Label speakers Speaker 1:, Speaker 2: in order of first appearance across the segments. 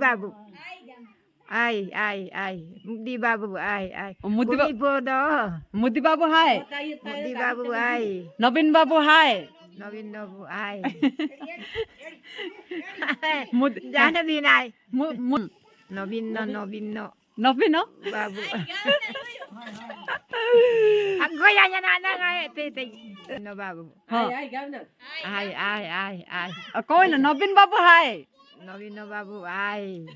Speaker 1: Babu. Ai. Modi Babu ai. Modi
Speaker 2: Babu hai.
Speaker 1: Modi Babu ai.
Speaker 2: Nabun Babu hai.
Speaker 1: Nabun Babu ai.
Speaker 2: Modi
Speaker 1: Jana binai. Nabun
Speaker 2: Nabun no.
Speaker 1: Babu. Aku yang nana ngai te no Babu. Ai.
Speaker 2: Koi na Nabun Babu hai.
Speaker 1: Nabun Babu ai.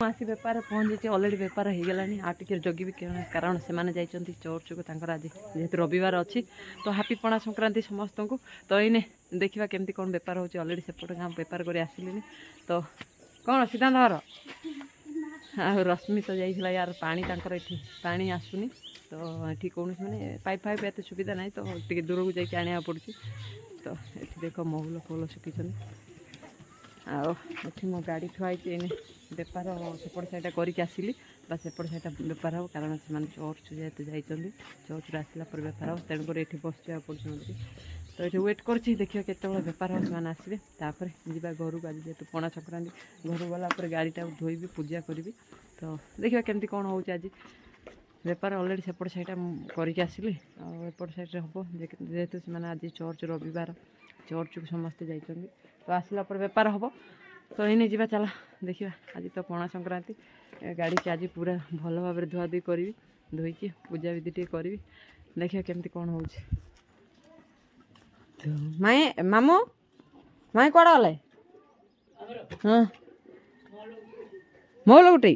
Speaker 2: आसी बेपार पहुँची already बेपार हो गलानी आ टे जगि कारण से जाइए church को आज जेहेतु रविवार अच्छी तो हापी पणा संक्रांति समस्त को तो इने देखा केमती कौन बेपार हो अलरेडी सेपट गाँव बेपार कर आसिली तो कौन सिद्धांत घर रश्मि तो जाइए यार पानी ये पानी आसुनी तो ये कौन मैंने पाइप फाइप एत सुविधा ना तो टे दूर को जाकि आने पड़ी तो ये देख महुल फौल सुखी आठी मो गाड़ी थुआई बेपार सेपट साइड करके आसिली बा सेपट साइड बेपार हम कारण से चर्च जेहेतु जाइए चर्च आसला पर बेपार हम तेणुक ये बस जावा पड़े तो ये वेट कर देखिए केत बेपार हम से आसवे तापर जा घर को आज जेहेतु पणा संक्रांति घर गला गाड़ीटा धोबी पूजा करी तो देखिए केमती कौन हो आज बेपार अलरेडी सेपट साइड करके आसिली एपट साइड हम जेहेतु से आज चर्च रविवार चर्च को समस्ते जाइए तो आसला पर बेपार हम तो ये जा चला देखा आज तो पणा संक्रांति गाड़ी के आज पूरा भल भाव धुआ धुई करी धोईकी पूजा विधि टे करी देखिए केमती कौन हो माए मामू माए कड़ा गले हाँ मौल गोटे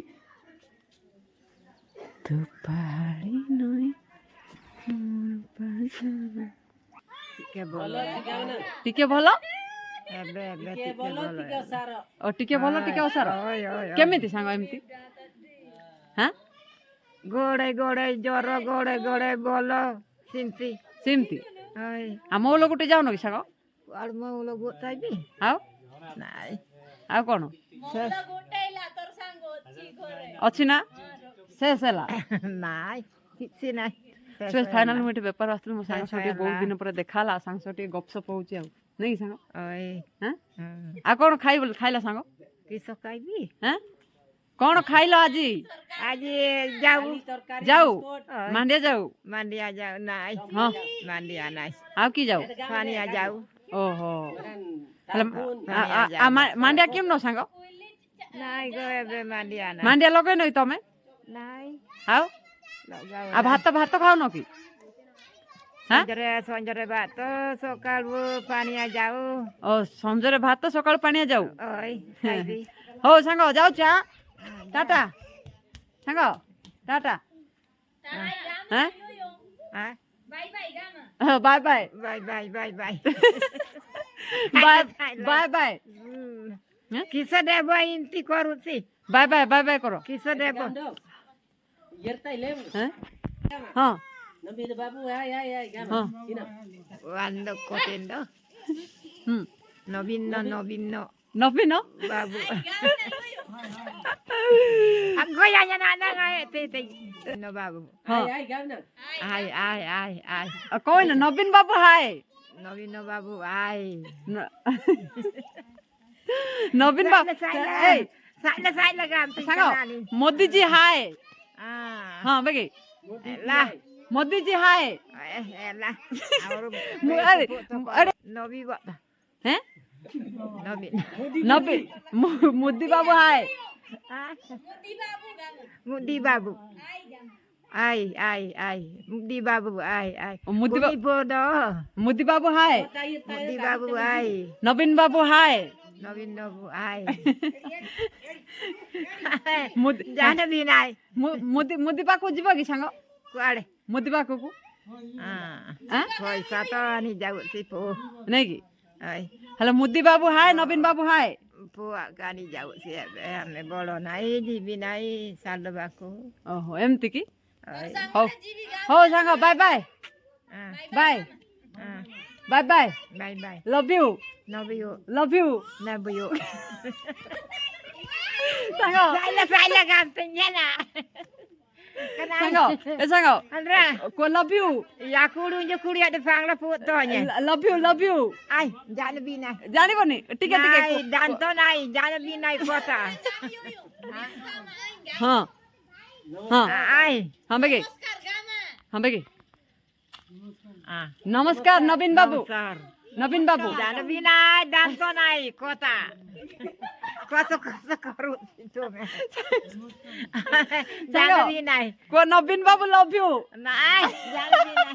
Speaker 2: तो पहाड़ी नई टिके भल टिके भल टिके असार केमिति सांग एमती हाँ
Speaker 1: गोड़े जर गोड़े बोल सिमती
Speaker 2: सेमती आ मौल गोटे जाऊन कि सांग
Speaker 1: और मौल गोटाइबी
Speaker 2: आओ
Speaker 1: नाइ
Speaker 2: आ कौन अच्छी ना शेष है
Speaker 1: नाइ किसी नाइ
Speaker 2: फाइनाल मुझे बेपार आसती मो सांग बहुत दिन पर देखा सांग गपसप हो नहीं सांग आ कौन खाइला सांग
Speaker 1: किस खाइबी
Speaker 2: हाँ कौन खाइल आज
Speaker 1: आज जाऊ
Speaker 2: मांडिया जाऊ
Speaker 1: नाइ
Speaker 2: हाँ
Speaker 1: मांडिया नाइ
Speaker 2: आ की जाऊ
Speaker 1: पानिया जाऊ
Speaker 2: ओहो मांडिया केम न सांग
Speaker 1: नाइ गए मांडिया नाइ
Speaker 2: मांडिया लगे नहीं तमें
Speaker 1: नाइ
Speaker 2: आओ आ भात खाओ न कि
Speaker 1: संजरे भात सकाळु पानिया जाऊ
Speaker 2: ओ संजरे भात सकाळु पानिया जाऊ
Speaker 1: खाइबी
Speaker 2: हो सांग जाऊ चा टाटा सांग टाटा हैं बाय बाय
Speaker 1: किस देव इनती करूची
Speaker 2: बाय बाय करो
Speaker 1: किस देव
Speaker 2: हाँ
Speaker 3: Modi Babu hai
Speaker 1: Wando kotendo Nabun
Speaker 2: Nabun
Speaker 1: Babu Aku yang nana ngai te no Babu ai
Speaker 2: कौन नबीन बाबू हाय
Speaker 1: Nabun Babu ai
Speaker 2: नबीन बाबू
Speaker 1: sai lagam
Speaker 2: मोदी जी हाय
Speaker 1: ah
Speaker 2: हाँ बेगे
Speaker 1: lah
Speaker 2: मोदी जी हाय
Speaker 1: lah
Speaker 2: अरे
Speaker 1: Nabi buat
Speaker 2: हैं
Speaker 1: Nabi
Speaker 2: मोदी बाबू हाय
Speaker 1: Modi Babu ai Modi Babu ai
Speaker 2: Modi
Speaker 1: Modi
Speaker 2: बाबू हाय
Speaker 1: Babu ai
Speaker 2: नबीन बाबू हाय
Speaker 1: Nabun Babu ai
Speaker 2: Modi
Speaker 1: जाने भी नाइ
Speaker 2: मोदी पाको जीव कि सांग
Speaker 1: कुआड़े
Speaker 2: मोदी पाको को
Speaker 1: पैसा तो आनी जाऊ सी पो
Speaker 2: नहीं कि
Speaker 1: ai
Speaker 2: हेलो मोदी बाबू हाय नबीन बाबू हाय
Speaker 1: पुआ गानी जाऊ सी हमें बड़ो नाइ जीबी नाइ साल बाको
Speaker 2: ओहो एमती कि हो हो song bye bye bye love you
Speaker 1: Love you
Speaker 2: सांग
Speaker 1: sai là gantinya na
Speaker 2: Sango, sango.
Speaker 1: Andra.
Speaker 2: Ko love you.
Speaker 1: Ya kudu je kudu ada pangla putonya.
Speaker 2: Love you, love you.
Speaker 1: Ai, jangan bina.
Speaker 2: Jani bani. Tika tika.
Speaker 1: Nai, danto nai, jangan bina kota.
Speaker 2: हाँ हाँ
Speaker 1: Ai.
Speaker 2: हाँ बेगे हाँ बेगे
Speaker 1: Ah.
Speaker 2: नमस्कार नवीन बाबू
Speaker 1: Namaskar.
Speaker 2: नवीन बाबू
Speaker 1: Jangan bina, danto nai kota. Koso korut itu. Jangan bina.
Speaker 2: को नवीन बाबू love you
Speaker 1: Nai, jangan bina.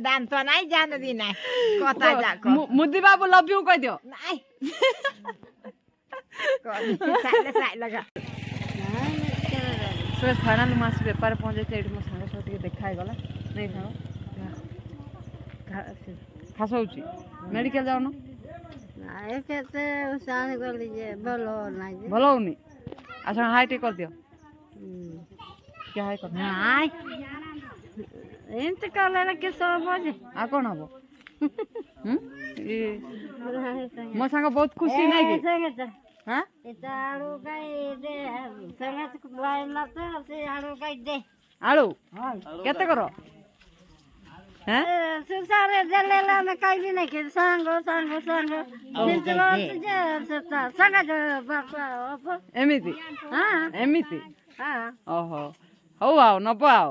Speaker 1: Danto nai, jangan bina. Kota jako.
Speaker 2: मुद्दी बाबू love you कह दियो
Speaker 1: Nai. Sai laga.
Speaker 2: सो फाइनल मास बेपार पहुँचे ये मो सांग सब देखा गला नहीं सांग खास हो मेडिकल जाऊन भल होनी अच्छा हाई टे कर दियो क्या हाई कर
Speaker 1: एमती कले के सब
Speaker 2: आ कौन हम मो सांग बहुत खुशी नहीं कि हाँ आलू केते करो हैं
Speaker 1: सुसारे जलेला में कहीं नहीं के सांगो सांगो सांगो सिंचलो से संगा जो बापा
Speaker 2: एमिति
Speaker 1: हां
Speaker 2: एमिति
Speaker 1: हां
Speaker 2: ओहो हो आओ न पाओ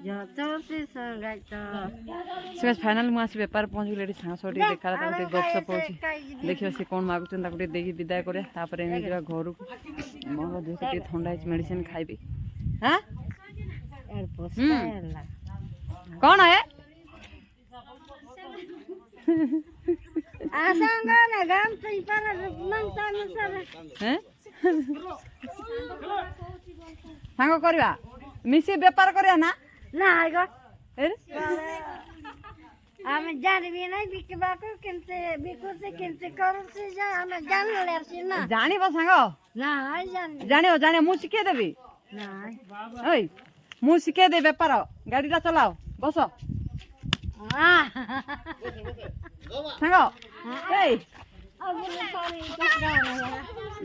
Speaker 1: जो तो से संगा तो
Speaker 2: से फाइनल मास बेपार पहुँच गले सांग सब देखा गोटे गपसप हो देखिए से कौन मागुचन गोटे देखी विदाय करे तापर एमि जा घर को मोर देह को ठंडा मेडिसिन खाइबी हाँ कौन है
Speaker 1: आसंगा ना गाम से पर मनता अनुसार
Speaker 2: हैं सांग करवा मिसी बेपार करिया ना
Speaker 1: ना आगो
Speaker 2: एरे
Speaker 1: हम जान भी नहीं बिकबा को केनते बिको से केनते करू से जा हम जान ले से ना
Speaker 2: जानी बा सांग
Speaker 1: ना जान
Speaker 2: जानियो जानियो मु सिखे देबी
Speaker 1: ना
Speaker 2: ओय मु सिखे दे बेपार गाड़ीटा चलाओ बस
Speaker 1: हां
Speaker 2: सांग ए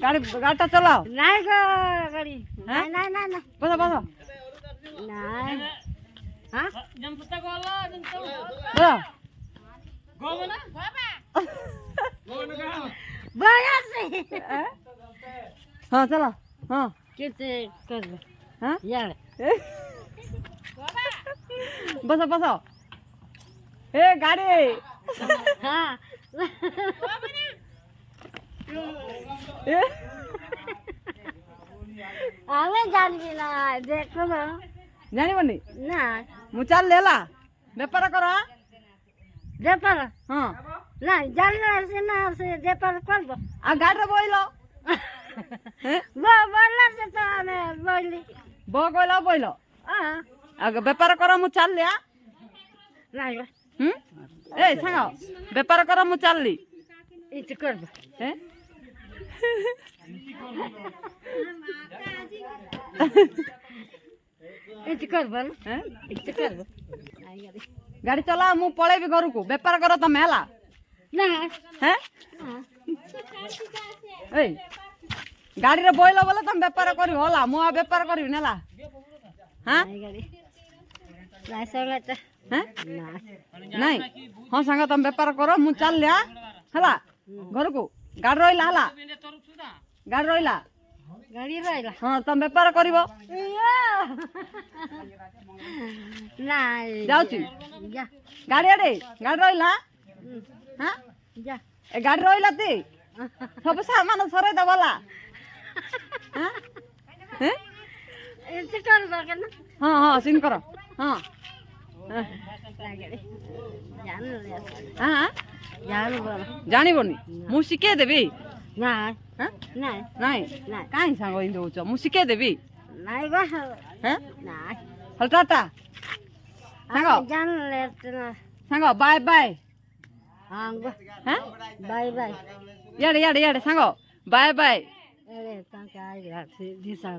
Speaker 2: गाड़ीटा चलाओ
Speaker 1: नहीं गो गाड़ी नहीं नहीं नहीं
Speaker 2: बस बस
Speaker 1: नहीं हां
Speaker 2: बस
Speaker 1: बड़ा से
Speaker 2: हाँ चला हाँ
Speaker 1: केते कर
Speaker 2: हाँ
Speaker 1: यार
Speaker 2: बस बस ए गाड़ी
Speaker 1: हां हमें जान भी ना देखो ना
Speaker 2: जानी बनी
Speaker 1: ना
Speaker 2: मु चल लेला बेपार करो
Speaker 1: देपर
Speaker 2: हाँ
Speaker 1: ना जान से ना से देपर कर दो
Speaker 2: आ गाड़ी रे बोइलो
Speaker 1: वो बोलला से तो हमें बोली
Speaker 2: बो कोइलो बोइलो
Speaker 1: हां
Speaker 2: आ बेपार करो मु चल लिया
Speaker 1: नहीं
Speaker 2: ए सांग बेपार करो मु चल ली
Speaker 1: इच कर दो
Speaker 2: हैं
Speaker 1: इच कर दो
Speaker 2: हैं
Speaker 1: इच कर दो
Speaker 2: गाड़ी चला मु पळे भी घर को बेपार करो तमे हला
Speaker 1: ना
Speaker 2: हैं ए गाड़ी रे बोइलो बोले तम बेपार करी होला मु आ बेपार करी नेला हां
Speaker 1: ना सोला तो
Speaker 2: हैं
Speaker 1: ना
Speaker 2: नहीं हाँ सांग तम बेपार करो मु चल लिया हला घर को गाड़ी रहिला हला गाड़ी रहिला
Speaker 1: गाड़ी रहला
Speaker 2: हाँ तम बेपार करिवो
Speaker 1: ना
Speaker 2: जाउची
Speaker 1: जा
Speaker 2: गाड़ी आडे गाड़ी रहिला हां
Speaker 1: जा
Speaker 2: ए गाड़ी रहिला ती सब सामान सरे दबला हां हैं
Speaker 1: इच कर दो के ना
Speaker 2: हाँ हाँ सीन करो हाँ
Speaker 1: जान ले
Speaker 2: हाँ
Speaker 1: जान बोल
Speaker 2: जानी बनी मु शिखे देबी
Speaker 1: ना
Speaker 2: हाँ
Speaker 1: नहीं
Speaker 2: नहीं
Speaker 1: नहीं
Speaker 2: काई सांग इन दोच मु शिखे देबी
Speaker 1: नहीं गो
Speaker 2: हैं
Speaker 1: नहीं
Speaker 2: हल टाटा सांग
Speaker 1: जान ले ना
Speaker 2: सांग बाय बाय
Speaker 1: हां गो
Speaker 2: हैं
Speaker 1: बाय बाय
Speaker 2: याडे याडे याडे सांग बाय बाय
Speaker 1: अरे ता का आई दिसा